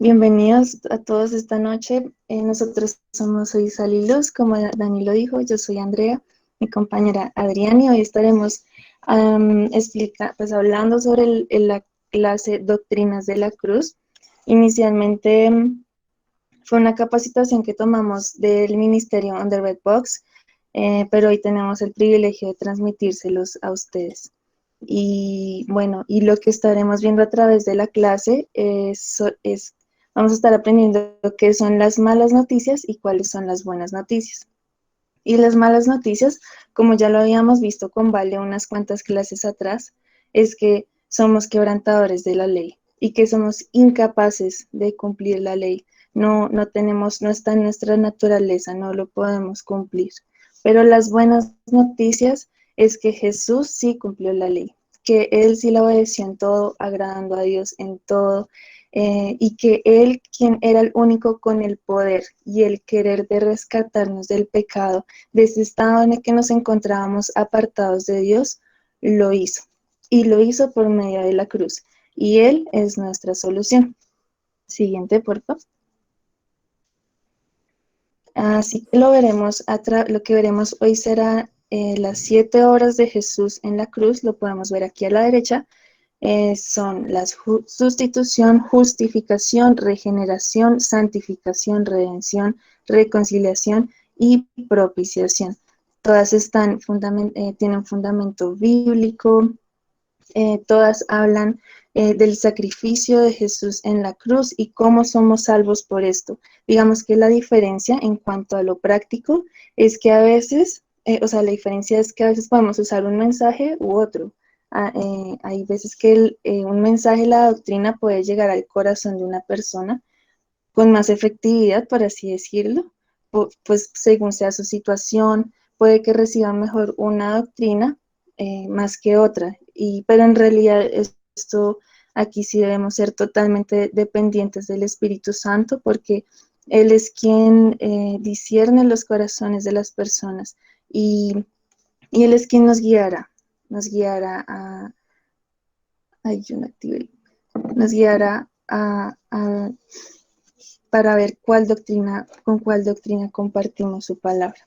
Bienvenidos a todos esta noche. Nosotros somos Soy Sal y Luz, como Dani lo dijo, yo soy Andrea, mi compañera Adrián, y hoy estaremos pues hablando sobre la clase Doctrinas de la Cruz. Inicialmente fue una capacitación que tomamos del Ministerio Underred Box, pero hoy tenemos el privilegio de transmitírselos a ustedes. Y bueno, y lo que estaremos viendo a través de la clase vamos a estar aprendiendo qué son las malas noticias y cuáles son las buenas noticias. Y las malas noticias, como ya lo habíamos visto con Vale unas cuantas clases atrás, es que somos quebrantadores de la ley y que somos incapaces de cumplir la ley. No está en nuestra naturaleza, no lo podemos cumplir. Pero las buenas noticias es que Jesús sí cumplió la ley, que Él sí la obedeció en todo, agradando a Dios en todo, y que Él, quien era el único con el poder y el querer de rescatarnos del pecado, de ese estado en el que nos encontrábamos apartados de Dios, lo hizo. Y lo hizo por medio de la cruz. Y Él es nuestra solución. Siguiente, por favor. Así que lo que veremos hoy será las 7 obras de Jesús en la cruz, lo podemos ver aquí a la derecha. Son la sustitución, justificación, regeneración, santificación, redención, reconciliación y propiciación. Todas tienen fundamento bíblico, todas hablan del sacrificio de Jesús en la cruz y cómo somos salvos por esto. Digamos que la diferencia en cuanto a lo práctico es que a veces, la diferencia es que a veces podemos usar un mensaje u otro. Hay veces que un mensaje, la doctrina puede llegar al corazón de una persona con más efectividad, por así decirlo, pues según sea su situación, puede que reciba mejor una doctrina más que otra, pero en realidad esto aquí sí debemos ser totalmente dependientes del Espíritu Santo porque Él es quien discierne los corazones de las personas y Él es quien nos guiará ay, yo no activé, nos guiará para ver con cuál doctrina compartimos su palabra.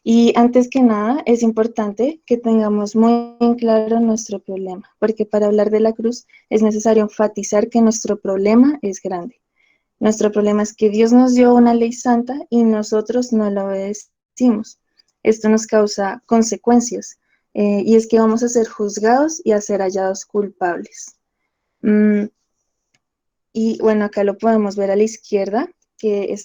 Y antes que nada, es importante que tengamos muy en claro nuestro problema, porque para hablar de la cruz es necesario enfatizar que nuestro problema es grande. Nuestro problema es que Dios nos dio una ley santa y nosotros no la obedecimos. Esto nos causa consecuencias, y es que vamos a ser juzgados y a ser hallados culpables. Y bueno, acá lo podemos ver a la izquierda, que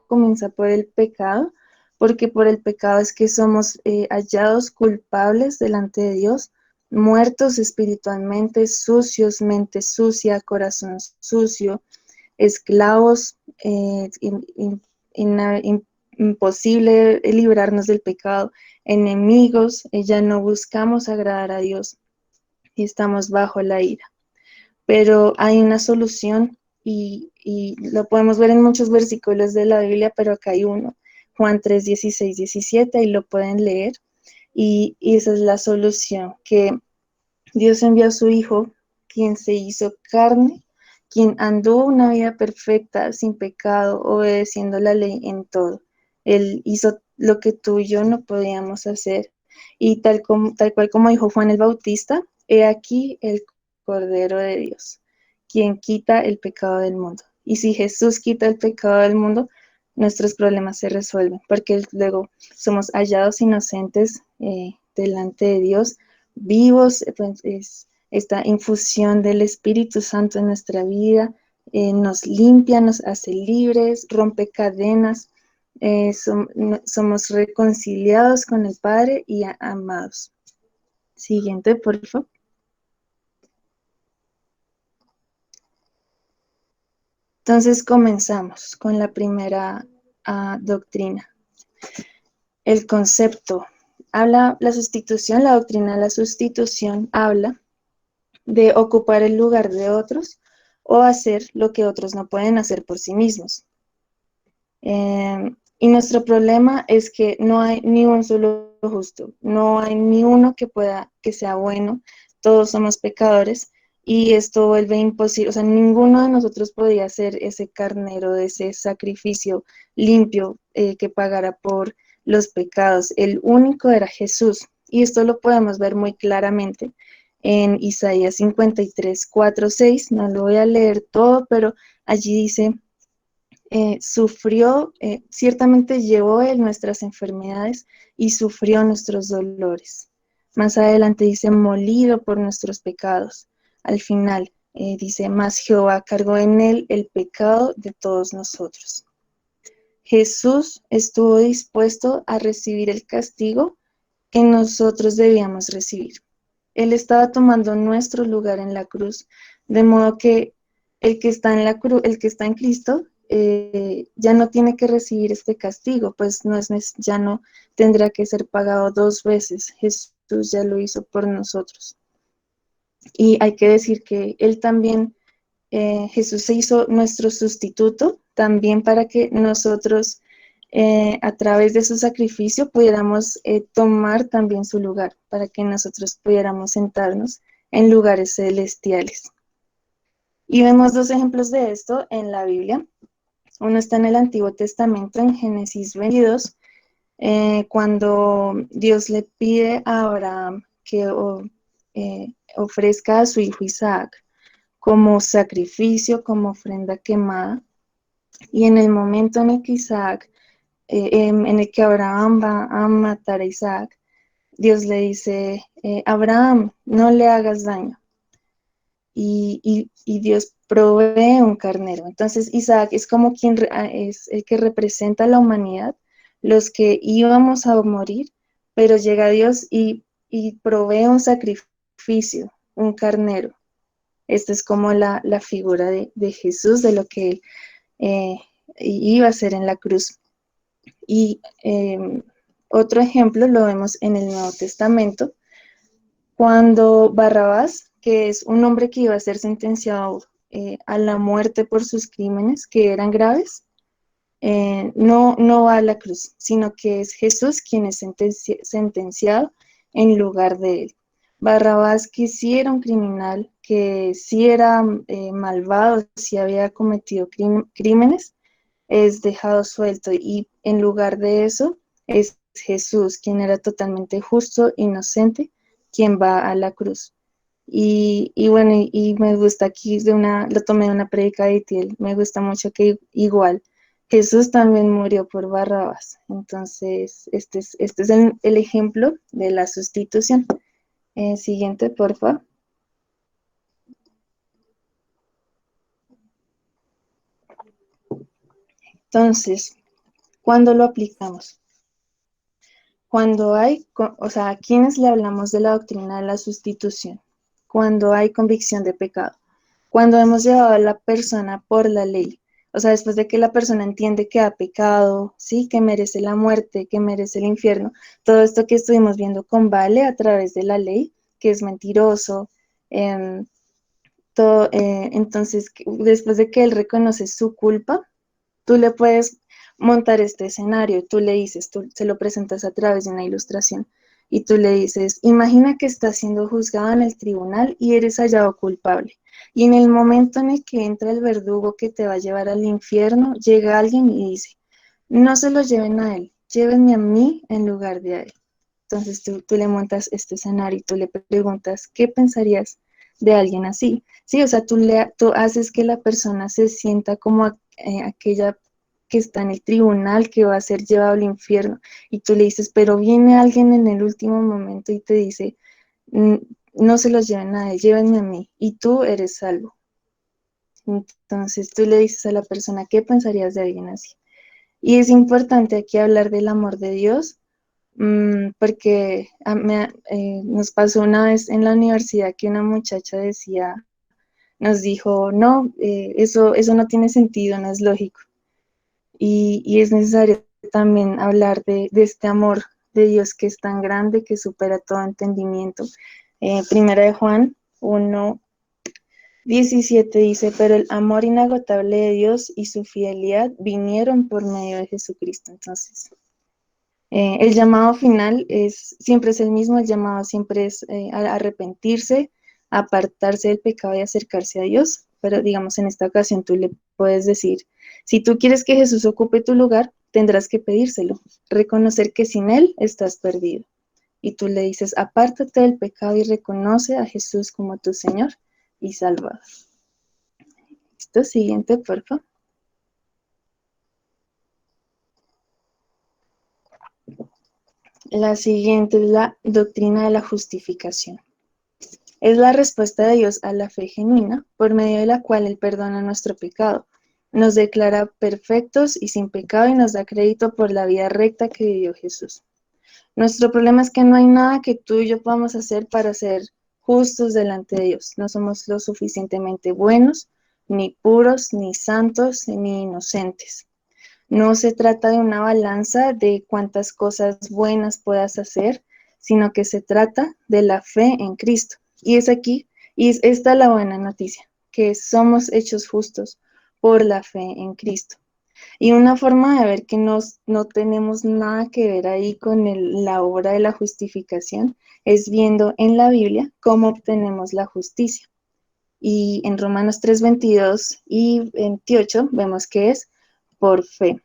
comienza por el pecado, porque por el pecado es que somos hallados culpables delante de Dios, muertos espiritualmente, sucios, mente sucia, corazón sucio, esclavos, imposible librarnos del pecado, enemigos, ya no buscamos agradar a Dios y estamos bajo la ira, pero hay una solución y lo podemos ver en muchos versículos de la Biblia, pero acá hay uno, Juan 3, 16, 17, y lo pueden leer, y esa es la solución, que Dios envió a su Hijo, quien se hizo carne, quien anduvo una vida perfecta, sin pecado, obedeciendo la ley en todo. Él hizo lo que tú y yo no podíamos hacer, y tal cual como dijo Juan el Bautista, he aquí el Cordero de Dios, quien quita el pecado del mundo. Y si Jesús quita el pecado del mundo, nuestros problemas se resuelven, porque luego somos hallados inocentes delante de Dios, vivos, pues, esta infusión del Espíritu Santo en nuestra vida nos limpia, nos hace libres, rompe cadenas, somos reconciliados con el Padre y amados. Siguiente, por favor. Entonces comenzamos con la primera doctrina. El concepto la doctrina de la sustitución habla de ocupar el lugar de otros o hacer lo que otros no pueden hacer por sí mismos. Y nuestro problema es que no hay ni un solo justo, no hay ni uno que sea bueno, todos somos pecadores y esto vuelve imposible, o sea, ninguno de nosotros podía ser ese carnero, de ese sacrificio limpio que pagara por los pecados. El único era Jesús, y esto lo podemos ver muy claramente en Isaías 53, 4, 6. No lo voy a leer todo, pero allí dice, sufrió, ciertamente llevó él nuestras enfermedades y sufrió nuestros dolores. Más adelante dice, molido por nuestros pecados. Al final dice, mas Jehová cargó en él el pecado de todos nosotros. Jesús estuvo dispuesto a recibir el castigo que nosotros debíamos recibir. Él estaba tomando nuestro lugar en la cruz, de modo que el que está en la cruz, el que está en Cristo, ya no tiene que recibir este castigo, pues ya no tendrá que ser pagado dos veces. Jesús ya lo hizo por nosotros. Y hay que decir que Él también, Jesús se hizo nuestro sustituto, también para que nosotros, a través de su sacrificio, pudiéramos tomar también su lugar, para que nosotros pudiéramos sentarnos en lugares celestiales. Y vemos dos ejemplos de esto en la Biblia. Uno está en el Antiguo Testamento, en Génesis 22, cuando Dios le pide a Abraham que ofrezca a su hijo Isaac como sacrificio, como ofrenda quemada. Y en el momento en el que en el que Abraham va a matar a Isaac, Dios le dice, Abraham, no le hagas daño. Y Dios provee un carnero. Entonces Isaac es como quien es el que representa a la humanidad, los que íbamos a morir, pero llega Dios y provee un sacrificio, un carnero. Esta es como la figura de Jesús, de lo que él eh, iba a ser en la cruz. Y otro ejemplo lo vemos en el Nuevo Testamento, cuando Barrabás, que es un hombre que iba a ser sentenciado a la muerte por sus crímenes, que eran graves, no va a la cruz, sino que es Jesús quien es sentenciado en lugar de él. Barrabás, que sí era un criminal, que sí era malvado, sí había cometido crímenes, es dejado suelto, y en lugar de eso es Jesús, quien era totalmente justo, inocente, quien va a la cruz. Y bueno, y me gusta aquí lo tomé de una prédica de Itiel, me gusta mucho que igual Jesús también murió por Barrabás. Entonces, este es el ejemplo de la sustitución. Siguiente, por favor. Entonces, ¿cuándo lo aplicamos? Cuando hay, o sea, ¿a quiénes le hablamos de la doctrina de la sustitución? Cuando hay convicción de pecado. Cuando hemos llevado a la persona por la ley. O sea, después de que la persona entiende que ha pecado, sí, que merece la muerte, que merece el infierno. Todo esto que estuvimos viendo con Vale a través de la ley, que es mentiroso. Eh, entonces, después de que él reconoce su culpa, tú le puedes montar este escenario, tú le dices, tú se lo presentas a través de una ilustración y tú le dices, imagina que estás siendo juzgado en el tribunal y eres hallado culpable. Y en el momento en el que entra el verdugo que te va a llevar al infierno, llega alguien y dice, no se lo lleven a él, llévenme a mí en lugar de a él. Entonces tú le montas este escenario y tú le preguntas, ¿qué pensarías de alguien así? Sí, o sea, tú haces que la persona se sienta como aquella que está en el tribunal, que va a ser llevado al infierno, y tú le dices, pero viene alguien en el último momento y te dice, "Mm, no se los lleven a él, llévenme a mí, y tú eres salvo". Entonces tú le dices a la persona, ¿qué pensarías de alguien así? Y es importante aquí hablar del amor de Dios, porque nos pasó una vez en la universidad que una muchacha nos dijo, no, eso no tiene sentido, no es lógico. Y es necesario también hablar de este amor de Dios que es tan grande, que supera todo entendimiento. Primera de Juan 1:17 dice, pero el amor inagotable de Dios y su fidelidad vinieron por medio de Jesucristo. Entonces, el llamado final siempre es el mismo, el llamado siempre es a arrepentirse, apartarse del pecado y acercarse a Dios, pero digamos en esta ocasión tú le puedes decir, si tú quieres que Jesús ocupe tu lugar, tendrás que pedírselo, reconocer que sin Él estás perdido. Y tú le dices, apártate del pecado y reconoce a Jesús como tu Señor y Salvador. Listo, siguiente, por favor. La siguiente es la doctrina de la justificación. Es la respuesta de Dios a la fe genuina, por medio de la cual Él perdona nuestro pecado, nos declara perfectos y sin pecado y nos da crédito por la vida recta que vivió Jesús. Nuestro problema es que no hay nada que tú y yo podamos hacer para ser justos delante de Dios. No somos lo suficientemente buenos, ni puros, ni santos, ni inocentes. No se trata de una balanza de cuántas cosas buenas puedas hacer, sino que se trata de la fe en Cristo. Y es aquí, y es esta la buena noticia, que somos hechos justos por la fe en Cristo. Y una forma de ver que no tenemos nada que ver ahí con la obra de la justificación es viendo en la Biblia cómo obtenemos la justicia. Y en Romanos 3:22 y 28 vemos que es por fe.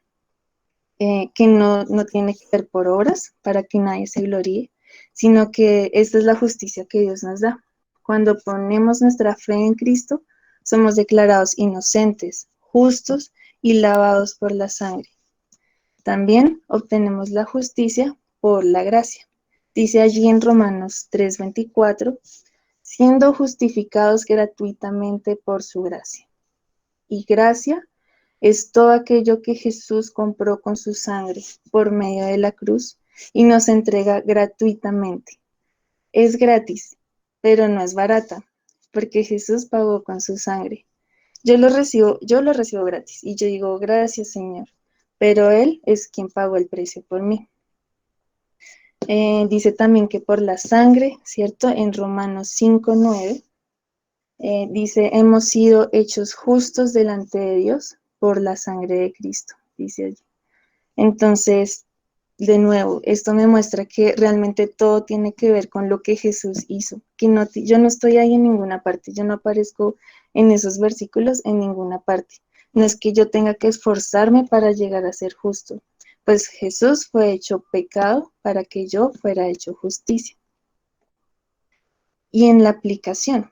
Que no tiene que ser por obras para que nadie se gloríe, sino que esta es la justicia que Dios nos da. Cuando ponemos nuestra fe en Cristo, somos declarados inocentes, justos y lavados por la sangre. También obtenemos la justicia por la gracia. Dice allí en Romanos 3:24, siendo justificados gratuitamente por su gracia. Y gracia es todo aquello que Jesús compró con su sangre por medio de la cruz y nos entrega gratuitamente. Es gratis, pero no es barata, porque Jesús pagó con su sangre. Yo lo recibo gratis y yo digo, gracias Señor, pero Él es quien pagó el precio por mí. Dice también que por la sangre, ¿cierto? En Romanos 5:9, dice, hemos sido hechos justos delante de Dios por la sangre de Cristo, dice allí. Entonces, de nuevo, esto me muestra que realmente todo tiene que ver con lo que Jesús hizo, que yo no estoy ahí en ninguna parte, yo no aparezco en esos versículos en ninguna parte. No es que yo tenga que esforzarme para llegar a ser justo, pues Jesús fue hecho pecado para que yo fuera hecho justicia. Y en la aplicación,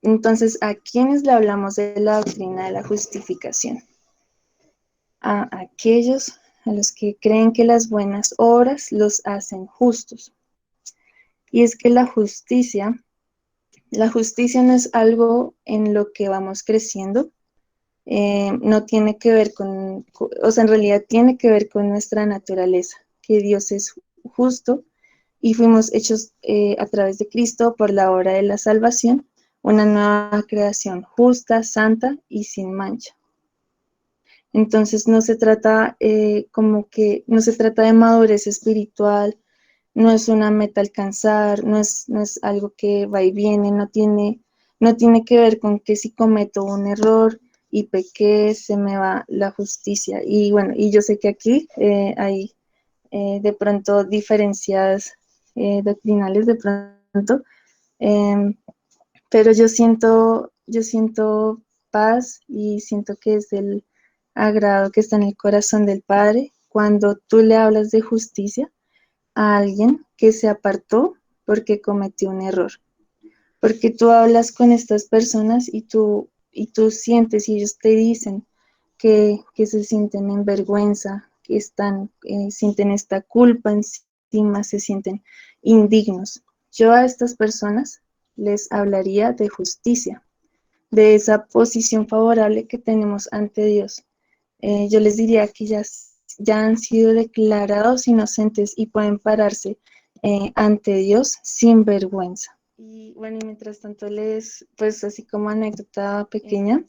entonces, ¿a quiénes le hablamos de la doctrina de la justificación? A aquellos a los que creen que las buenas obras los hacen justos. Y es que la justicia no es algo en lo que vamos creciendo, no tiene que ver o sea, en realidad tiene que ver con nuestra naturaleza, que Dios es justo y fuimos hechos a través de Cristo por la obra de la salvación, una nueva creación justa, santa y sin mancha. Entonces no se trata no se trata de madurez espiritual, no es una meta alcanzar, no es algo que va y viene, no tiene que ver con que si cometo un error y pequé, se me va la justicia. Y bueno, y yo sé que aquí hay de pronto diferencias doctrinales de pronto, eh, pero yo siento paz y siento que es el agrado que está en el corazón del Padre cuando tú le hablas de justicia a alguien que se apartó porque cometió un error. Porque tú hablas con estas personas y tú sientes y ellos te dicen que se sienten en vergüenza, que sienten esta culpa encima, se sienten indignos. Yo a estas personas les hablaría de justicia, de esa posición favorable que tenemos ante Dios. Yo les diría que ya han sido declarados inocentes y pueden pararse ante Dios sin vergüenza. Y bueno, y mientras tanto pues así como anécdota pequeña,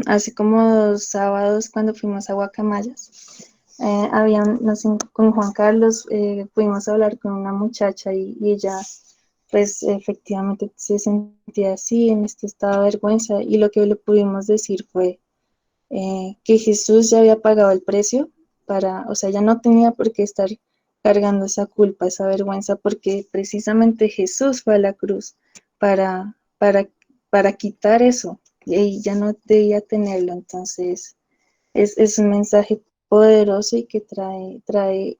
hace como 2 sábados cuando fuimos a Guacamayas, con Juan Carlos pudimos hablar con una muchacha y ella pues efectivamente se sentía así en este estado de vergüenza y lo que le pudimos decir fue que Jesús ya había pagado el precio o sea, ya no tenía por qué estar cargando esa culpa, esa vergüenza, porque precisamente Jesús fue a la cruz para, para quitar eso, y ya no debía tenerlo. Entonces es un mensaje poderoso y que trae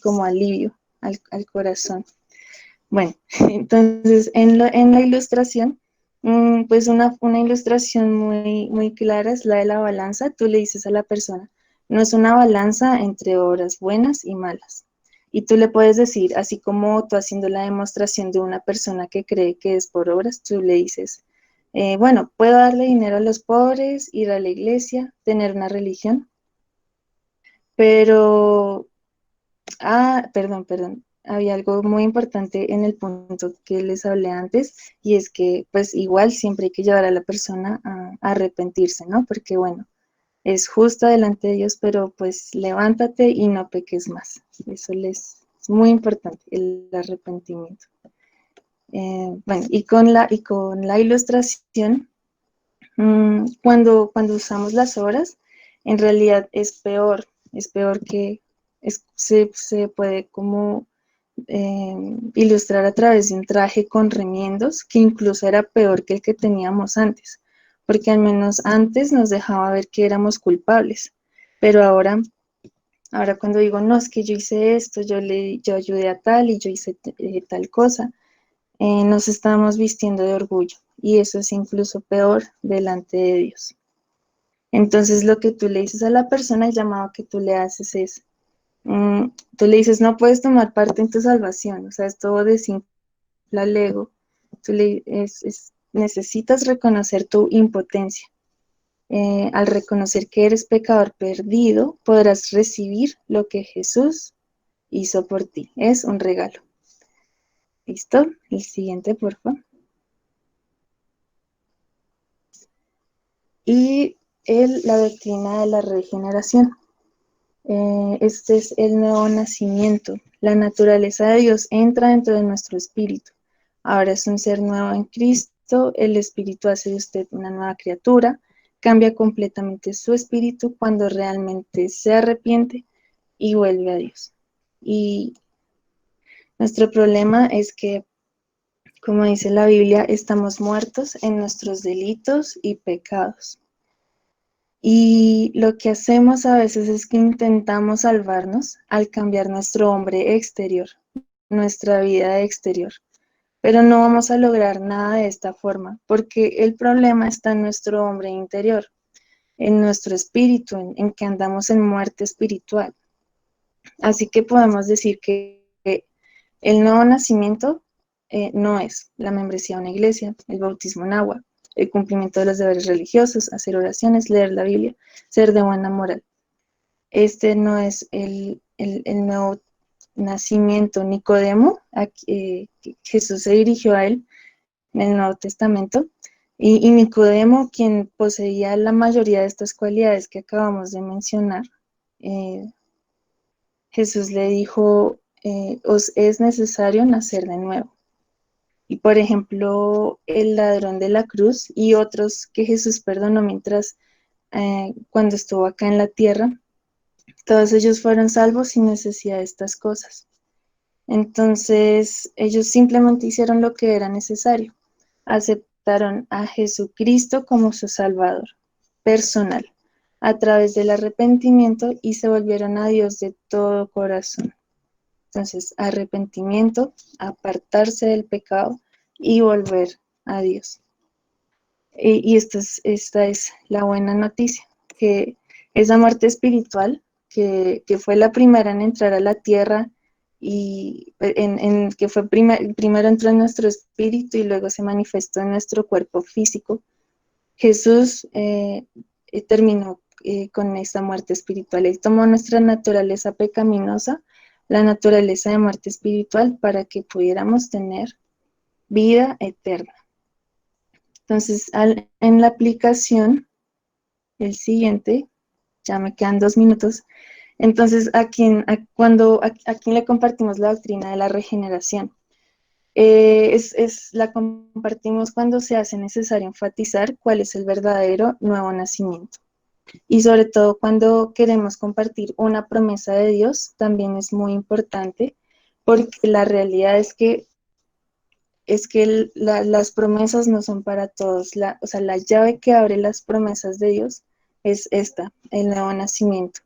como alivio al corazón. Bueno, entonces en la ilustración, pues una ilustración muy clara es la de la balanza. Tú le dices a la persona, no es una balanza entre obras buenas y malas. Y tú le puedes decir, así como tú haciendo la demostración de una persona que cree que es por obras, tú le dices, bueno, puedo darle dinero a los pobres, ir a la iglesia, tener una religión, pero perdón. Había algo muy importante en el punto que les hablé antes, y es que pues igual siempre hay que llevar a la persona a arrepentirse, ¿no? Porque bueno, es justo delante de Dios, pero pues levántate y no peques más. Eso les es muy importante, el arrepentimiento. Bueno, y con la ilustración, cuando usamos las obras, en realidad es peor que se puede como ilustrar a través de un traje con remiendos, que incluso era peor que el que teníamos antes, porque al menos antes nos dejaba ver que éramos culpables, pero ahora cuando digo, no, es que yo hice esto, yo ayudé a tal y yo hice tal cosa, nos estamos vistiendo de orgullo, y eso es incluso peor delante de Dios. Entonces lo que tú le dices a la persona, el llamado que tú le haces es, tú le dices, no puedes tomar parte en tu salvación, o sea, es todo desinfla el ego. Necesitas reconocer tu impotencia. Al reconocer que eres pecador perdido, podrás recibir lo que Jesús hizo por ti. Es un regalo. ¿Listo? El siguiente, por favor. Y la doctrina de la regeneración. Este es el nuevo nacimiento. La naturaleza de Dios entra dentro de nuestro espíritu. Ahora es un ser nuevo en Cristo. El espíritu hace de usted una nueva criatura. Cambia completamente su espíritu cuando realmente se arrepiente y vuelve a Dios. Y nuestro problema es que, como dice la Biblia, estamos muertos en nuestros delitos y pecados. Y lo que hacemos a veces es que intentamos salvarnos al cambiar nuestro hombre exterior, nuestra vida exterior. Pero no vamos a lograr nada de esta forma, porque el problema está en nuestro hombre interior, en nuestro espíritu, en que andamos en muerte espiritual. Así que podemos decir que el nuevo nacimiento no es la membresía a una iglesia, el bautismo en agua, el cumplimiento de los deberes religiosos, hacer oraciones, leer la Biblia, ser de buena moral. Este no es el nuevo nacimiento. Nicodemo, Jesús se dirigió a él en el Nuevo Testamento, y Nicodemo, quien poseía la mayoría de estas cualidades que acabamos de mencionar, eh, Jesús le dijo, os es necesario nacer de nuevo. Y por ejemplo, el ladrón de la cruz y otros que Jesús perdonó mientras cuando estuvo acá en la tierra, todos ellos fueron salvos sin necesidad de estas cosas. Entonces, ellos simplemente hicieron lo que era necesario. Aceptaron a Jesucristo como su Salvador personal a través del arrepentimiento, y se volvieron a Dios de todo corazón. Entonces, arrepentimiento, apartarse del pecado y volver a Dios. Y esta es la buena noticia, que esa muerte espiritual, que fue la primera en entrar a la tierra, y que fue primero entró en nuestro espíritu y luego se manifestó en nuestro cuerpo físico. Jesús terminó con esta muerte espiritual. Él tomó nuestra naturaleza pecaminosa, la naturaleza de muerte espiritual, para que pudiéramos tener vida eterna. Entonces, en la aplicación, el siguiente, ya me quedan 2 minutos. Entonces, ¿a quién le compartimos la doctrina de la regeneración? La compartimos cuando se hace necesario enfatizar cuál es el verdadero nuevo nacimiento. Y sobre todo cuando queremos compartir una promesa de Dios, también es muy importante, porque la realidad es que es que las promesas no son para todos. O sea, la llave que abre las promesas de Dios es esta, el nuevo nacimiento,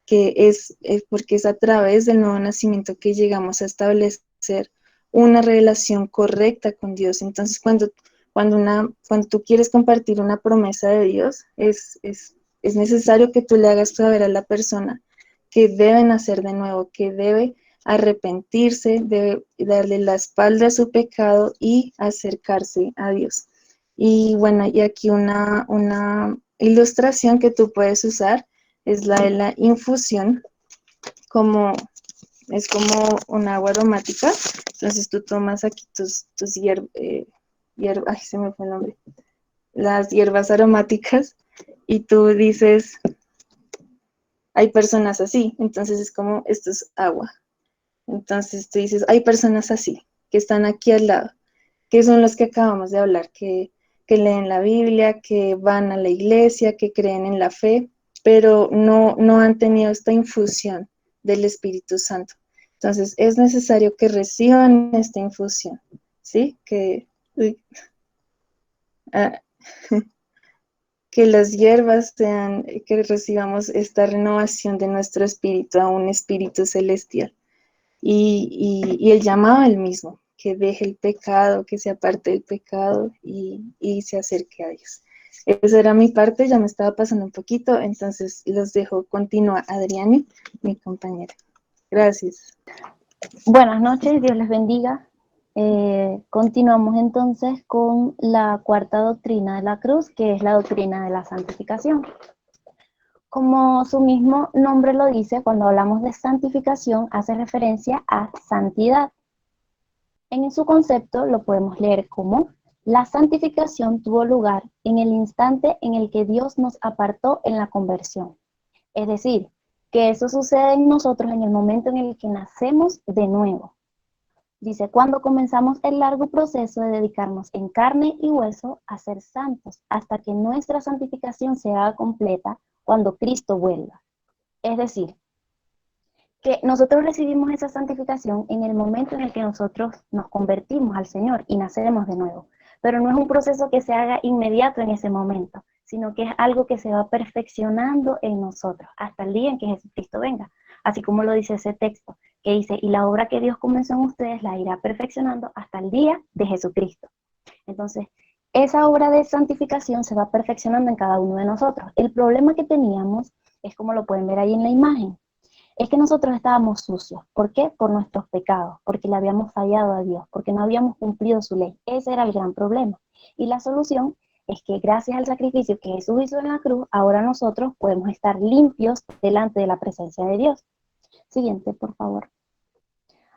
que es porque es a través del nuevo nacimiento que llegamos a establecer una relación correcta con Dios. Entonces, cuando tú quieres compartir una promesa de Dios, es necesario que tú le hagas saber a la persona que debe nacer de nuevo, que debe arrepentirse, debe darle la espalda a su pecado y acercarse a Dios. Y bueno, y aquí una ilustración que tú puedes usar es la de la infusión, es como un agua aromática. Entonces tú tomas aquí tus ay, se me fue el nombre, las hierbas aromáticas, y tú dices, hay personas así, entonces es como, esto es agua. Entonces tú dices, hay personas así, que están aquí al lado, que son los que acabamos de hablar, que leen la Biblia, que van a la iglesia, que creen en la fe, pero no han tenido esta infusión del Espíritu Santo. Entonces es necesario que reciban esta infusión, ¿sí? Ah, que las hierbas sean, que recibamos esta renovación de nuestro espíritu a un espíritu celestial. Y el llamado el mismo, que deje el pecado, que se aparte del pecado y se acerque a Dios. Esa era mi parte, ya me estaba pasando un poquito, entonces los dejo. Continúa Adriani, mi compañera. Gracias. Buenas noches, Dios les bendiga. Continuamos entonces con la cuarta doctrina de la cruz, que es la doctrina de la santificación. Como su mismo nombre lo dice, cuando hablamos de santificación hace referencia a santidad. En su concepto lo podemos leer como: la santificación tuvo lugar en el instante en el que Dios nos apartó en la conversión. Es decir, que eso sucede en nosotros en el momento en el que nacemos de nuevo. Dice, cuando comenzamos el largo proceso de dedicarnos en carne y hueso a ser santos, hasta que nuestra santificación se haga completa cuando Cristo vuelva. Es decir, que nosotros recibimos esa santificación en el momento en el que nosotros nos convertimos al Señor y nacemos de nuevo. Pero no es un proceso que se haga inmediato en ese momento, sino que es algo que se va perfeccionando en nosotros hasta el día en que Jesucristo venga. Así como lo dice ese texto, que dice, y la obra que Dios comenzó en ustedes la irá perfeccionando hasta el día de Jesucristo. Entonces, esa obra de santificación se va perfeccionando en cada uno de nosotros. El problema que teníamos es, como lo pueden ver ahí en la imagen, es que nosotros estábamos sucios. ¿Por qué? Por nuestros pecados, porque le habíamos fallado a Dios, porque no habíamos cumplido su ley. Ese era el gran problema. Y la solución es que gracias al sacrificio que Jesús hizo en la cruz, ahora nosotros podemos estar limpios delante de la presencia de Dios. Siguiente, por favor.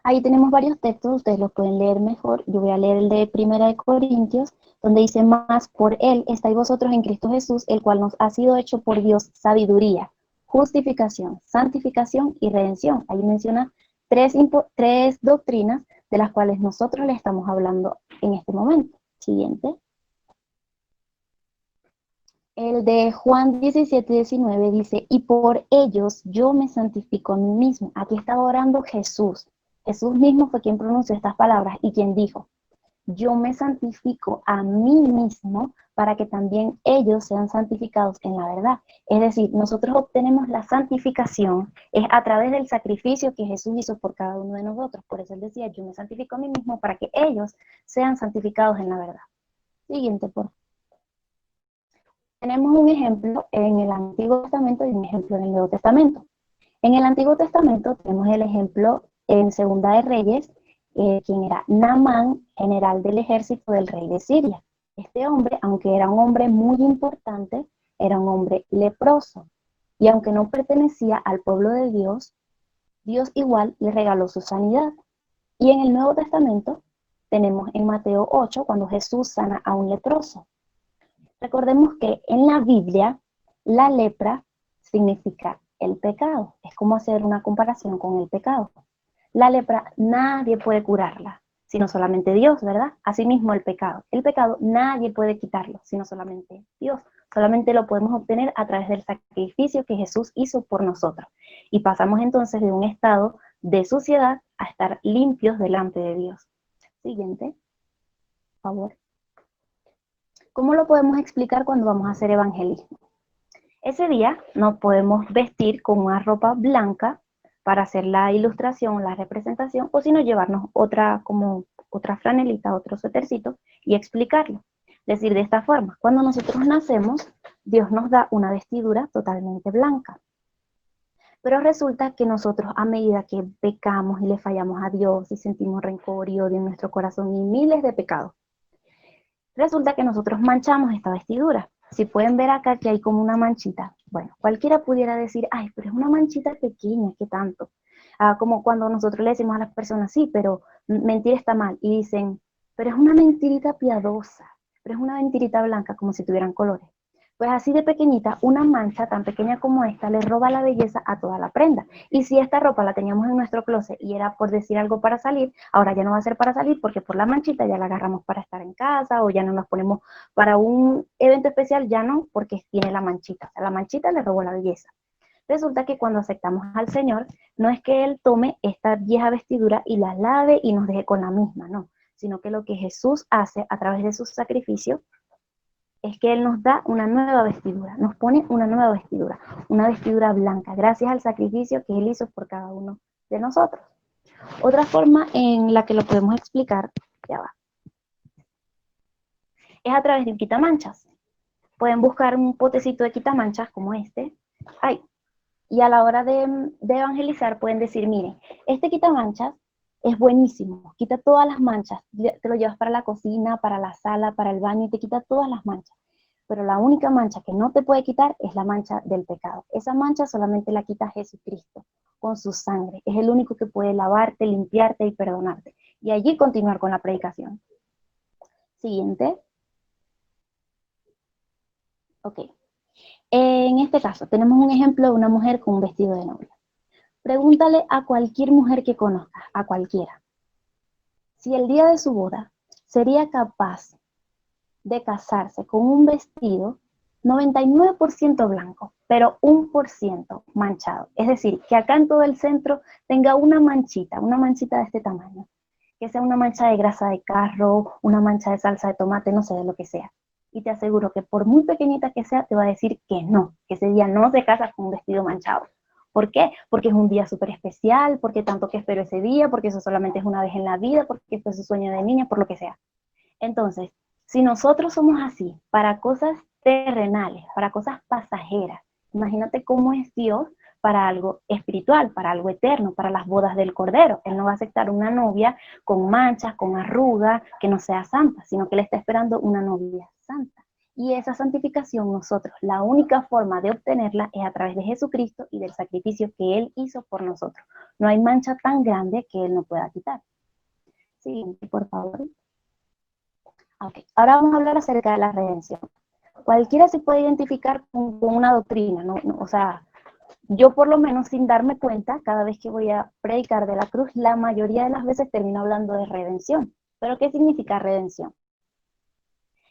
Ahí tenemos varios textos, ustedes los pueden leer mejor. Yo voy a leer el de Primera de Corintios, donde dice, más por Él estáis vosotros en Cristo Jesús, el cual nos ha sido hecho por Dios sabiduría, justificación, santificación y redención. Ahí menciona tres doctrinas de las cuales nosotros le estamos hablando en este momento. Siguiente. El de Juan 17:19 dice, y por ellos yo me santifico a mí mismo. Aquí estaba orando Jesús. Jesús mismo fue quien pronunció estas palabras y quien dijo, yo me santifico a mí mismo para que también ellos sean santificados en la verdad. Es decir, nosotros obtenemos la santificación es a través del sacrificio que Jesús hizo por cada uno de nosotros. Por eso él decía, yo me santifico a mí mismo para que ellos sean santificados en la verdad. Siguiente, por favor. Tenemos un ejemplo en el Antiguo Testamento y un ejemplo en el Nuevo Testamento. En el Antiguo Testamento tenemos el ejemplo en Segunda de Reyes, quien era Naamán, general del ejército del rey de Siria. Este hombre, aunque era un hombre muy importante, era un hombre leproso. Y aunque no pertenecía al pueblo de Dios, Dios igual le regaló su sanidad. Y en el Nuevo Testamento tenemos en Mateo 8, cuando Jesús sana a un leproso. Recordemos que en la Biblia la lepra significa el pecado. Es como hacer una comparación con el pecado. La lepra nadie puede curarla, sino solamente Dios, ¿verdad? Asimismo el pecado. El pecado nadie puede quitarlo, sino solamente Dios. Solamente lo podemos obtener a través del sacrificio que Jesús hizo por nosotros. Y pasamos entonces de un estado de suciedad a estar limpios delante de Dios. Siguiente. favor. ¿Cómo lo podemos explicar cuando vamos a hacer evangelismo? Ese día nos podemos vestir con una ropa blanca para hacer la ilustración, la representación, o si no, llevarnos otra, como otra franelita, otro suétercito y explicarlo. Decir de esta forma, cuando nosotros nacemos, Dios nos da una vestidura totalmente blanca. Pero resulta que nosotros, a medida que pecamos y le fallamos a Dios y sentimos rencor y odio en nuestro corazón y miles de pecados, resulta que nosotros manchamos esta vestidura. Si pueden ver acá que hay como una manchita, bueno, cualquiera pudiera decir, ay, pero es una manchita pequeña, ¿qué tanto? Como cuando nosotros le decimos a las personas, sí, pero mentir está mal, y dicen, pero es una mentirita piadosa, pero es una mentirita blanca, como si tuvieran colores. Pues así de pequeñita, una mancha tan pequeña como esta le roba la belleza a toda la prenda. Y si esta ropa la teníamos en nuestro closet y era por decir algo para salir, ahora ya no va a ser para salir porque por la manchita ya la agarramos para estar en casa o ya no nos ponemos para un evento especial, ya no, porque tiene la manchita. O sea, la manchita le robó la belleza. Resulta que cuando aceptamos al Señor, no es que Él tome esta vieja vestidura y la lave y nos deje con la misma, no, sino que lo que Jesús hace a través de su sacrificio es que Él nos da una nueva vestidura, nos pone una vestidura blanca, gracias al sacrificio que Él hizo por cada uno de nosotros. Otra forma en la que lo podemos explicar, ya va, es a través de un quitamanchas. Pueden buscar un potecito de quitamanchas como este, ay, y a la hora de evangelizar pueden decir, miren, este quitamanchas es buenísimo, quita todas las manchas, te lo llevas para la cocina, para la sala, para el baño y te quita todas las manchas. Pero la única mancha que no te puede quitar es la mancha del pecado. Esa mancha solamente la quita Jesucristo con su sangre. Es el único que puede lavarte, limpiarte y perdonarte. Y allí continuar con la predicación. Siguiente. Ok. En este caso, tenemos un ejemplo de una mujer con un vestido de novia. Pregúntale a cualquier mujer que conozcas, a cualquiera, si el día de su boda sería capaz de casarse con un vestido 99% blanco, pero 1% manchado. Es decir, que acá en todo el centro tenga una manchita de este tamaño, que sea una mancha de grasa de carro, una mancha de salsa de tomate, no sé, de lo que sea. Y te aseguro que por muy pequeñita que sea, te va a decir que no, que ese día no se casa con un vestido manchado. ¿Por qué? Porque es un día súper especial, porque tanto que espero ese día, porque eso solamente es una vez en la vida, porque fue su sueño de niña, por lo que sea. Entonces, si nosotros somos así para cosas terrenales, para cosas pasajeras, imagínate cómo es Dios para algo espiritual, para algo eterno, para las bodas del Cordero. Él no va a aceptar una novia con manchas, con arrugas, que no sea santa, sino que Él está esperando una novia santa. Y esa santificación nosotros, la única forma de obtenerla es a través de Jesucristo y del sacrificio que Él hizo por nosotros. No hay mancha tan grande que Él no pueda quitar. Siguiente, por favor. Okay. Ahora vamos a hablar acerca de la redención. Cualquiera se puede identificar con una doctrina, ¿no? O sea, yo por lo menos sin darme cuenta, cada vez que voy a predicar de la cruz, la mayoría de las veces termino hablando de redención. ¿Pero qué significa redención?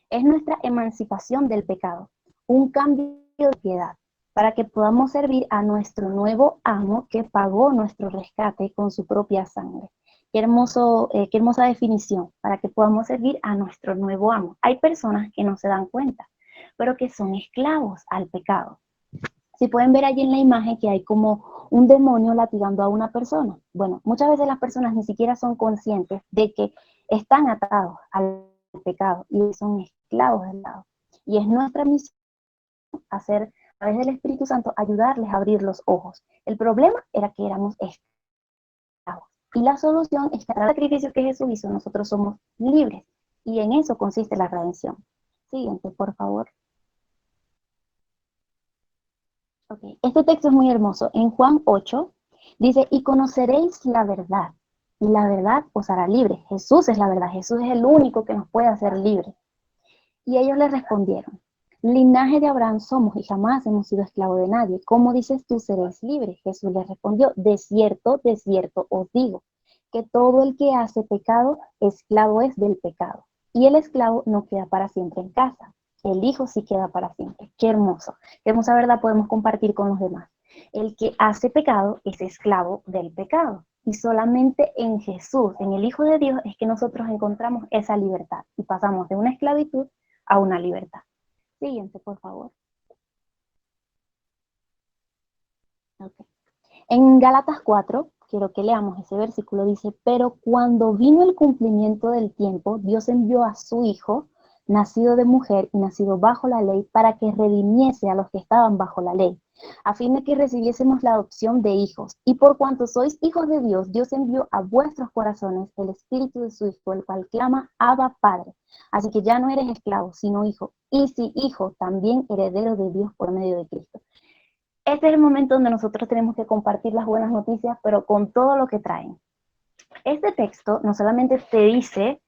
Es nuestra emancipación del pecado, un cambio de piedad, para que podamos servir a nuestro nuevo amo que pagó nuestro rescate con su propia sangre. Qué hermosa definición, para que podamos servir a nuestro nuevo amo. Hay personas que no se dan cuenta, pero que son esclavos al pecado. Si pueden ver allí en la imagen que hay como un demonio latigando a una persona. Bueno, muchas veces las personas ni siquiera son conscientes de que están atados al pecado y son esclavos del pecado. Y es nuestra misión hacer, a través del Espíritu Santo, ayudarles a abrir los ojos. El problema era que éramos esclavos. Y la solución es que al sacrificio que Jesús hizo, nosotros somos libres. Y en eso consiste la redención. Siguiente, por favor. Okay. Este texto es muy hermoso. En Juan 8 dice, y conoceréis la verdad, y la verdad os hará libre. Jesús es la verdad, Jesús es el único que nos puede hacer libres. Y ellos le respondieron, linaje de Abraham somos y jamás hemos sido esclavos de nadie. ¿Cómo dices tú seréis libres? Jesús les respondió, de cierto os digo, que todo el que hace pecado, esclavo es del pecado. Y el esclavo no queda para siempre en casa. El hijo sí queda para siempre. Qué hermoso. Qué hermosa verdad podemos compartir con los demás. El que hace pecado es esclavo del pecado. Y solamente en Jesús, en el Hijo de Dios, es que nosotros encontramos esa libertad y pasamos de una esclavitud a una libertad. Siguiente, por favor. Okay. En Gálatas 4, quiero que leamos ese versículo, dice, pero cuando vino el cumplimiento del tiempo, Dios envió a su Hijo, nacido de mujer y nacido bajo la ley, para que redimiese a los que estaban bajo la ley, a fin de que recibiésemos la adopción de hijos. Y por cuanto sois hijos de Dios, Dios envió a vuestros corazones el espíritu de su Hijo, el cual clama, Abba, Padre. Así que ya no eres esclavo, sino hijo. Y si hijo, también heredero de Dios por medio de Cristo. Este es el momento donde nosotros tenemos que compartir las buenas noticias, pero con todo lo que traen. Este texto no solamente te dice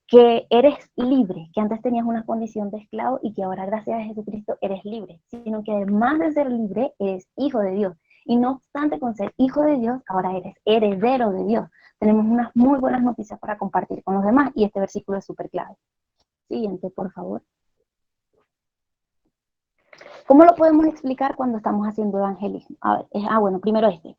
que eres libre, que antes tenías una condición de esclavo y que ahora gracias a Jesucristo eres libre, sino que además de ser libre, eres hijo de Dios. Y no obstante con ser hijo de Dios, ahora eres heredero de Dios. Tenemos unas muy buenas noticias para compartir con los demás y este versículo es súper clave. Siguiente, por favor. ¿Cómo lo podemos explicar cuando estamos haciendo evangelismo? A ver, bueno, primero este.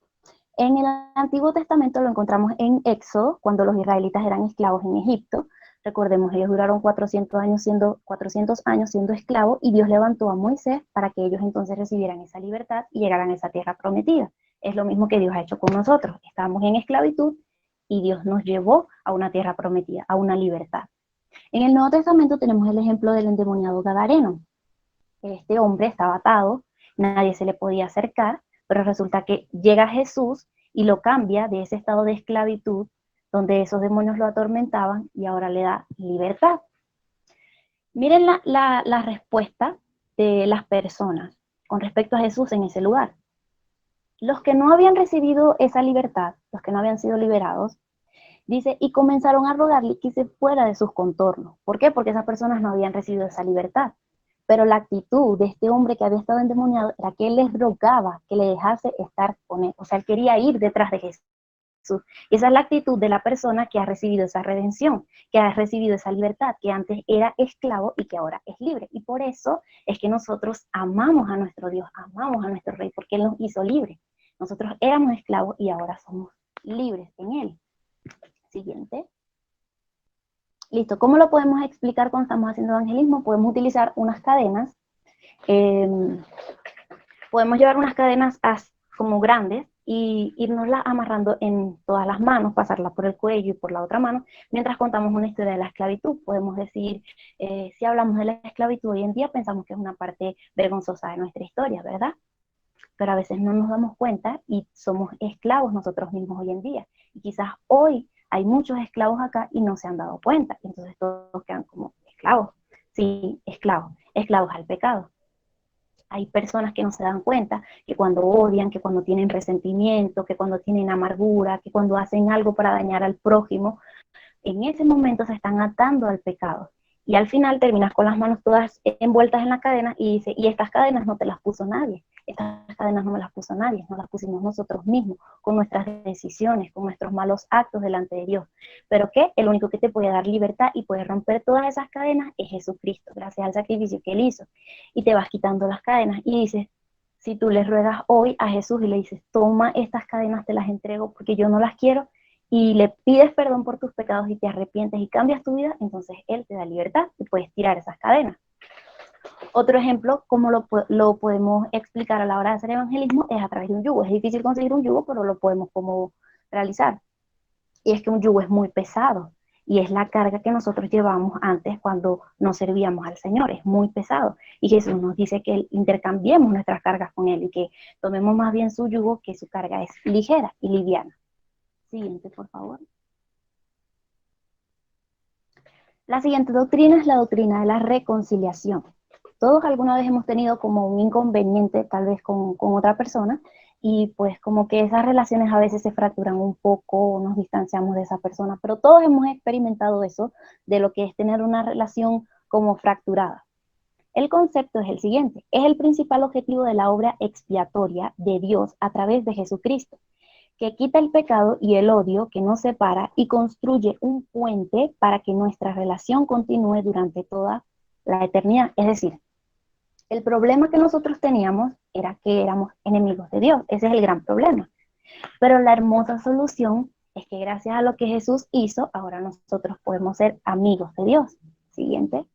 En el Antiguo Testamento lo encontramos en Éxodo, cuando los israelitas eran esclavos en Egipto. Recordemos, ellos duraron 400 años siendo esclavos y Dios levantó a Moisés para que ellos entonces recibieran esa libertad y llegaran a esa tierra prometida. Es lo mismo que Dios ha hecho con nosotros. Estábamos en esclavitud y Dios nos llevó a una tierra prometida, a una libertad. En el Nuevo Testamento tenemos el ejemplo del endemoniado Gadareno. Este hombre estaba atado, nadie se le podía acercar, pero resulta que llega Jesús y lo cambia de ese estado de esclavitud, donde esos demonios lo atormentaban, y ahora le da libertad. Miren la respuesta de las personas con respecto a Jesús en ese lugar. Los que no habían recibido esa libertad, los que no habían sido liberados, dice, y comenzaron a rogarle que se fuera de sus contornos. ¿Por qué? Porque esas personas no habían recibido esa libertad. Pero la actitud de este hombre que había estado endemoniado era que él les rogaba que le dejase estar con él. O sea, él quería ir detrás de Jesús. Y esa es la actitud de la persona que ha recibido esa redención, que ha recibido esa libertad, que antes era esclavo y que ahora es libre. Y por eso es que nosotros amamos a nuestro Dios, amamos a nuestro Rey, porque Él nos hizo libres. Nosotros éramos esclavos y ahora somos libres en Él. Siguiente. Listo, ¿cómo lo podemos explicar cuando estamos haciendo evangelismo? Podemos utilizar unas cadenas, podemos llevar unas cadenas como grandes y irnoslas amarrando en todas las manos, pasarlas por el cuello y por la otra mano, mientras contamos una historia de la esclavitud. Podemos decir, si hablamos de la esclavitud hoy en día, pensamos que es una parte vergonzosa de nuestra historia, ¿verdad? Pero a veces no nos damos cuenta y somos esclavos nosotros mismos hoy en día. Y quizás hoy hay muchos esclavos acá y no se han dado cuenta. Entonces todos quedan como esclavos. Sí, esclavos, esclavos al pecado. Hay personas que no se dan cuenta que cuando odian, que cuando tienen resentimiento, que cuando tienen amargura, que cuando hacen algo para dañar al prójimo, en ese momento se están atando al pecado. Y al final terminas con las manos todas envueltas en la cadena y dice, y estas cadenas no te las puso nadie. Estas cadenas no me las puso nadie, nos las pusimos nosotros mismos, con nuestras decisiones, con nuestros malos actos delante de Dios. Pero que el único que te puede dar libertad y puede romper todas esas cadenas es Jesucristo, gracias al sacrificio que Él hizo. Y te vas quitando las cadenas y dices, si tú le ruegas hoy a Jesús y le dices, toma estas cadenas, te las entrego porque yo no las quiero, y le pides perdón por tus pecados y te arrepientes y cambias tu vida, entonces Él te da libertad y puedes tirar esas cadenas. Otro ejemplo, como lo podemos explicar a la hora de hacer evangelismo, es a través de un yugo. Es difícil conseguir un yugo, pero lo podemos como realizar. Y es que un yugo es muy pesado y es la carga que nosotros llevamos antes cuando nos servíamos al Señor. Es muy pesado. Y Jesús nos dice que intercambiemos nuestras cargas con Él y que tomemos más bien su yugo, que su carga es ligera y liviana. Siguiente, por favor. La siguiente doctrina es la doctrina de la reconciliación. Todos alguna vez hemos tenido como un inconveniente tal vez con otra persona y pues como que esas relaciones a veces se fracturan un poco, nos distanciamos de esa persona, pero todos hemos experimentado eso de lo que es tener una relación como fracturada. El concepto es el siguiente, es el principal objetivo de la obra expiatoria de Dios a través de Jesucristo, que quita el pecado y el odio que nos separa y construye un puente para que nuestra relación continúe durante toda la eternidad. Es decir, el problema que nosotros teníamos era que éramos enemigos de Dios. Ese es el gran problema. Pero la hermosa solución Es que gracias a lo que Jesús hizo, ahora nosotros podemos ser amigos de Dios. Siguiente.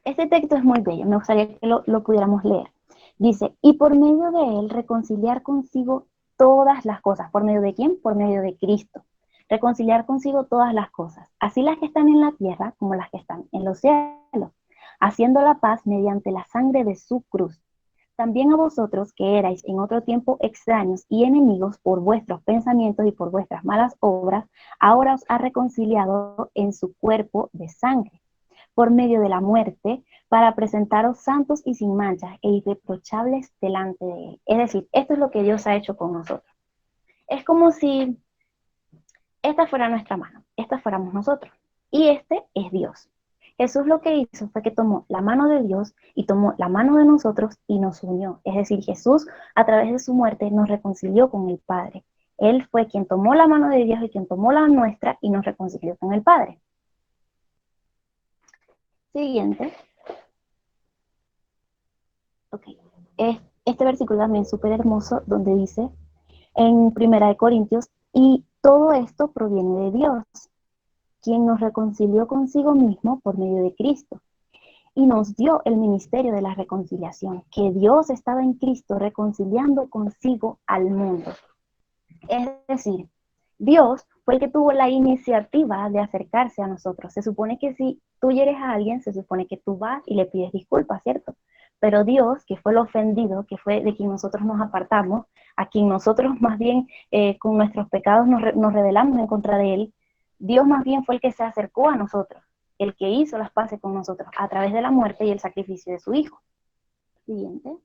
Este texto es muy bello, me gustaría que lo pudiéramos leer. Dice, y por medio de él reconciliar consigo todas las cosas. ¿Por medio de quién? Por medio de Cristo. Reconciliar consigo todas las cosas, así las que están en la tierra como las que están en los cielos, haciendo la paz mediante la sangre de su cruz. También a vosotros que erais en otro tiempo extraños y enemigos por vuestros pensamientos y por vuestras malas obras, ahora os ha reconciliado en su cuerpo de sangre por medio de la muerte, para presentaros santos y sin manchas e irreprochables delante de Él. Es decir, esto es lo que Dios ha hecho con nosotros. Es como si esta fuera nuestra mano, esta fuéramos nosotros, y este es Dios. Jesús lo que hizo fue que tomó la mano de Dios y tomó la mano de nosotros y nos unió. Es decir, Jesús a través de su muerte nos reconcilió con el Padre. Él fue quien tomó la mano de Dios y quien tomó la nuestra y nos reconcilió con el Padre. Siguiente. Ok. Este versículo también es súper hermoso, donde dice en Primera de Corintios, y todo esto proviene de Dios, quien nos reconcilió consigo mismo por medio de Cristo, y nos dio el ministerio de la reconciliación, que Dios estaba en Cristo reconciliando consigo al mundo. Es decir, Dios fue el que tuvo la iniciativa de acercarse a nosotros. Se supone que si tú hieres a alguien, se supone que tú vas y le pides disculpas, ¿cierto? Pero Dios, que fue el ofendido, que fue de quien nosotros nos apartamos, a quien nosotros más bien con nuestros pecados nos rebelamos en contra de Él, Dios más bien fue el que se acercó a nosotros, el que hizo las paces con nosotros a través de la muerte y el sacrificio de su Hijo. Siguiente.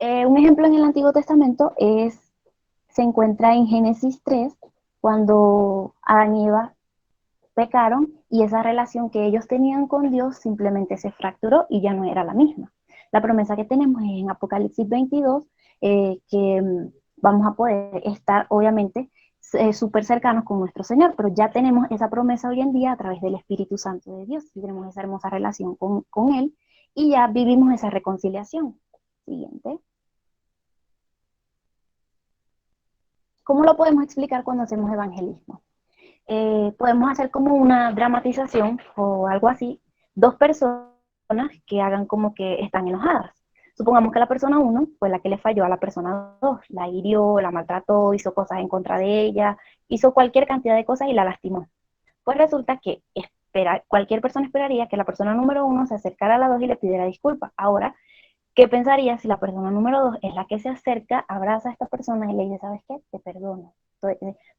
Un ejemplo en el Antiguo Testamento se encuentra en Génesis 3, cuando Adán y Eva pecaron y esa relación que ellos tenían con Dios simplemente se fracturó y ya no era la misma. La promesa que tenemos es en Apocalipsis 22, que vamos a poder estar obviamente súper cercanos con nuestro Señor, pero ya tenemos esa promesa hoy en día a través del Espíritu Santo de Dios y tenemos esa hermosa relación con Él y ya vivimos esa reconciliación. Siguiente. ¿Cómo lo podemos explicar cuando hacemos evangelismo? Podemos hacer como una dramatización o algo así, dos personas que hagan como que están enojadas. Supongamos que la persona 1 fue la que le falló a la persona 2, la hirió, la maltrató, hizo cosas en contra de ella, hizo cualquier cantidad de cosas y la lastimó. Pues resulta que cualquier persona esperaría que la persona número 1 se acercara a la 2 y le pidiera disculpas. Ahora, ¿qué pensaría si la persona número 2 es la que se acerca, abraza a esta persona y le dice, ¿sabes qué? Te perdono.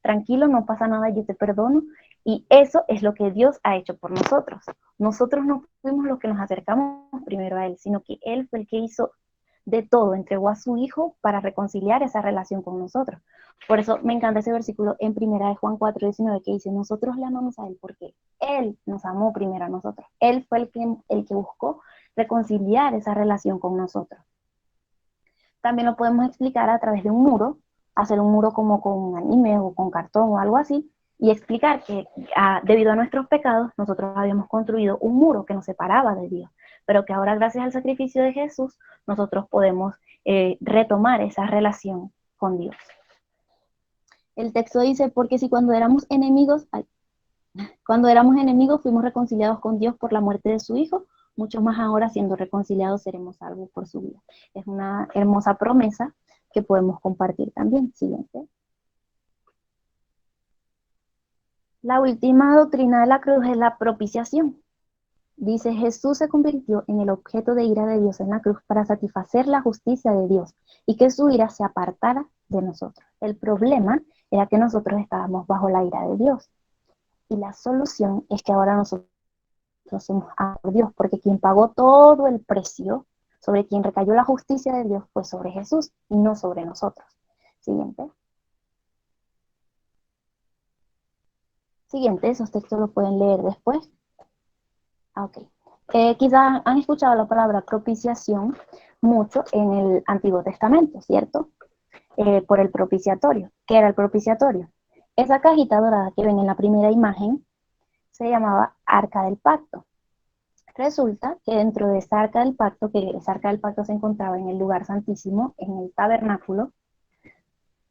Tranquilo, no pasa nada, yo te perdono. Y eso es lo que Dios ha hecho por nosotros. Nosotros no fuimos los que nos acercamos primero a Él, sino que Él fue el que hizo de todo, entregó a su Hijo para reconciliar esa relación con nosotros. Por eso me encanta ese versículo en primera de Juan 4:19 que dice, nosotros le amamos a Él porque Él nos amó primero a nosotros. Él fue el que buscó reconciliar esa relación con nosotros. También lo podemos explicar a través de un muro, hacer un muro como con anime o con cartón o algo así, y explicar que debido a nuestros pecados nosotros habíamos construido un muro que nos separaba de Dios, pero que ahora gracias al sacrificio de Jesús nosotros podemos retomar esa relación con Dios. El texto dice, porque si cuando éramos enemigos fuimos reconciliados con Dios por la muerte de su Hijo, mucho más ahora siendo reconciliados seremos salvos por su vida. Es una hermosa promesa que podemos compartir también. Siguiente. La última doctrina de la cruz es la propiciación. Dice, Jesús se convirtió en el objeto de ira de Dios en la cruz para satisfacer la justicia de Dios y que su ira se apartara de nosotros. El problema era que nosotros estábamos bajo la ira de Dios. Y la solución es que ahora nosotros somos por Dios, porque quien pagó todo el precio, sobre quien recayó la justicia de Dios, fue sobre Jesús y no sobre nosotros. Siguiente. Siguiente, esos textos los pueden leer después. Ok. Quizás han escuchado la palabra propiciación mucho en el Antiguo Testamento, ¿cierto? Por el propiciatorio. ¿Qué era el propiciatorio? Esa cajita dorada que ven en la primera imagen se llamaba Arca del Pacto. Resulta que dentro de esa arca del pacto, que esa arca del pacto se encontraba en el lugar santísimo, en el tabernáculo,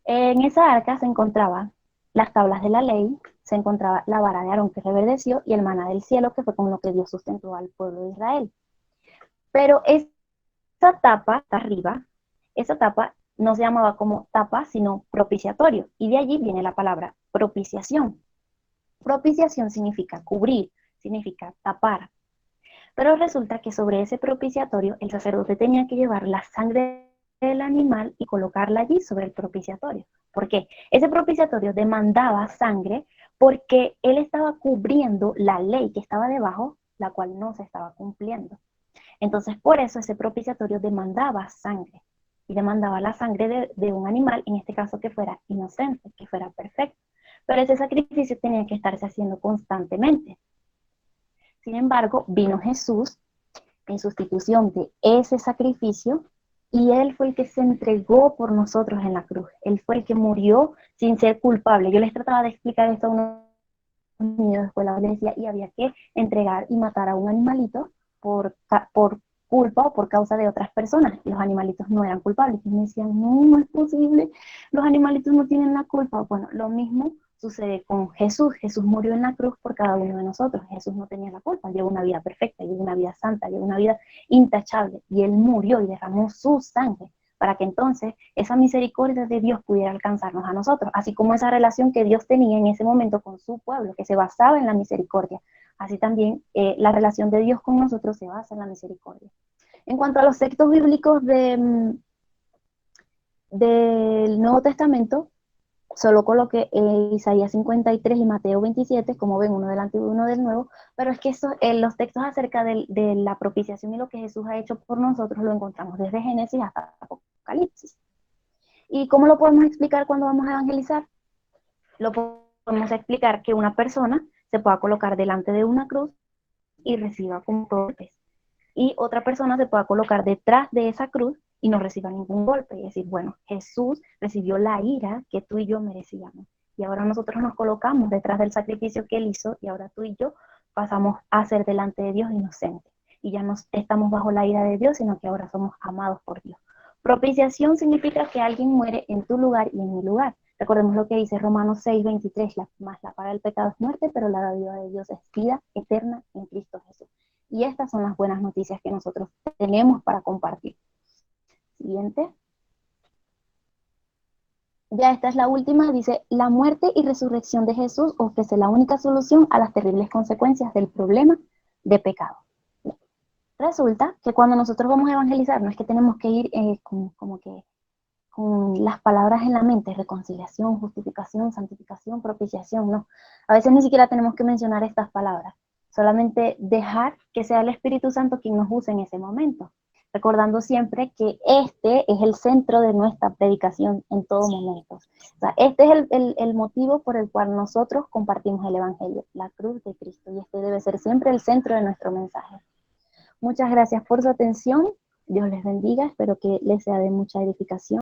en esa arca se encontraban las tablas de la ley, se encontraba la vara de Aarón que reverdeció y el maná del cielo, que fue con lo que Dios sustentó al pueblo de Israel. Pero esa tapa, está arriba, esa tapa no se llamaba como tapa, sino propiciatorio, y de allí viene la palabra propiciación. Propiciación significa cubrir, significa tapar. Pero resulta que sobre ese propiciatorio el sacerdote tenía que llevar la sangre del animal y colocarla allí sobre el propiciatorio. ¿Por qué? Ese propiciatorio demandaba sangre porque él estaba cubriendo la ley que estaba debajo, la cual no se estaba cumpliendo. Entonces, por eso ese propiciatorio demandaba sangre, y demandaba la sangre de un animal, en este caso que fuera inocente, que fuera perfecto. Pero ese sacrificio tenía que estarse haciendo constantemente. Sin embargo, vino Jesús en sustitución de ese sacrificio, y Él fue el que se entregó por nosotros en la cruz. Él fue el que murió sin ser culpable. Yo les trataba de explicar esto a unos niños de escuela, les decía, y había que entregar y matar a un animalito por culpa o por causa de otras personas. Los animalitos no eran culpables. Y me decían, no, no es posible, los animalitos no tienen la culpa. Bueno, lo mismo sucede con Jesús. Jesús murió en la cruz por cada uno de nosotros. Jesús no tenía la culpa, llevó una vida perfecta, llevó una vida santa, llevó una vida intachable, y Él murió y derramó su sangre para que entonces esa misericordia de Dios pudiera alcanzarnos a nosotros, así como esa relación que Dios tenía en ese momento con su pueblo, que se basaba en la misericordia. Así también la relación de Dios con nosotros se basa en la misericordia. En cuanto a los textos bíblicos del Nuevo Testamento, solo coloqué Isaías 53 y Mateo 27, como ven, uno del Antiguo y uno del Nuevo, pero es que los textos acerca de la propiciación y lo que Jesús ha hecho por nosotros lo encontramos desde Génesis hasta Apocalipsis. ¿Y cómo lo podemos explicar cuando vamos a evangelizar? Lo podemos explicar que una persona se pueda colocar delante de una cruz y reciba como golpes, y otra persona se pueda colocar detrás de esa cruz y no reciba ningún golpe, y decir, bueno, Jesús recibió la ira que tú y yo merecíamos, y ahora nosotros nos colocamos detrás del sacrificio que Él hizo, y ahora tú y yo pasamos a ser delante de Dios inocentes, y ya no estamos bajo la ira de Dios, sino que ahora somos amados por Dios. Propiciación significa que alguien muere en tu lugar y en mi lugar. Recordemos lo que dice Romanos 6:23, más la paga del pecado es muerte, pero la dádiva de Dios es vida eterna en Cristo Jesús. Y estas son las buenas noticias que nosotros tenemos para compartir. Siguiente. Ya esta es la última, dice, la muerte y resurrección de Jesús ofrece la única solución a las terribles consecuencias del problema de pecado. Resulta que cuando nosotros vamos a evangelizar, no es que tenemos que ir como que con las palabras en la mente, reconciliación, justificación, santificación, propiciación, no. A veces ni siquiera tenemos que mencionar estas palabras, solamente dejar que sea el Espíritu Santo quien nos use en ese momento, recordando siempre que este es el centro de nuestra predicación en todo momento. O sea, este es el motivo por el cual nosotros compartimos el Evangelio, la cruz de Cristo, y este debe ser siempre el centro de nuestro mensaje. Muchas gracias por su atención, Dios les bendiga, espero que les sea de mucha edificación.